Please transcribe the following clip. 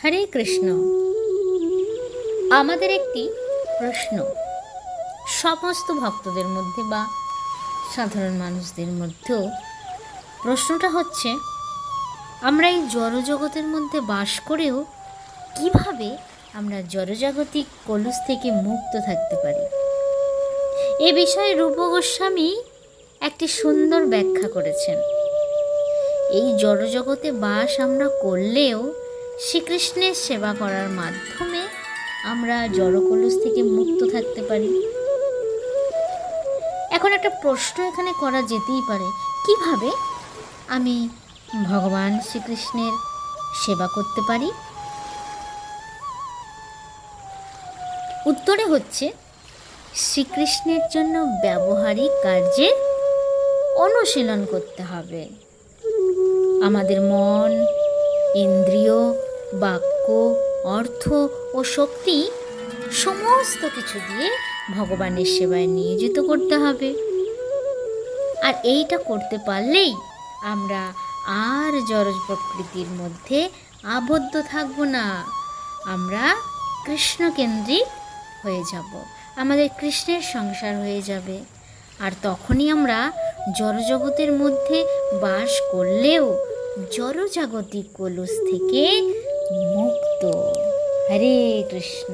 হরে কৃষ্ণ। আমাদের একটি প্রশ্ন সমস্ত ভক্তদের মধ্যে বা সাধারণ মানুষদের মধ্যেও প্রশ্নটা হচ্ছে, আমরা এই জড়জগতের মধ্যে বাস করেও কিভাবে আমরা জড়জাগতিক কলুষ থেকে মুক্ত থাকতে পারি। এ বিষয়ে রূপ গোস্বামী একটি সুন্দর ব্যাখ্যা করেছেন। এই জড়জগতে বাস আমরা করলেও শ্রীকৃষ্ণের সেবা করার মাধ্যমে আমরা জড়কলুষ থেকে মুক্ত থাকতে পারি। এখন একটা প্রশ্ন এখানে করা যেতেই পারে, কিভাবে আমি ভগবান শ্রীকৃষ্ণের সেবা করতে পারি? উত্তরে হচ্ছে, শ্রীকৃষ্ণের জন্য ব্যবহারিক কার্যের অনুশীলন করতে হবে। আমাদের মন, ইন্দ্রিয়, বাক্য, অর্থ ও শক্তি সমস্ত কিছু দিয়ে ভগবানের সেবায় নিয়োজিত করতে হবে। আর এইটা করতে পারলেই আমরা আর জড় প্রকৃতির মধ্যে আবদ্ধ থাকব না, আমরা কৃষ্ণকেন্দ্রিক হয়ে যাব, আমাদের কৃষ্ণের সংসার হয়ে যাবে। আর তখনই আমরা জড়জগতের মধ্যে বাস করলেও জড়জাগতিক কলুষ থেকে মুক্ত। হরে কৃষ্ণ।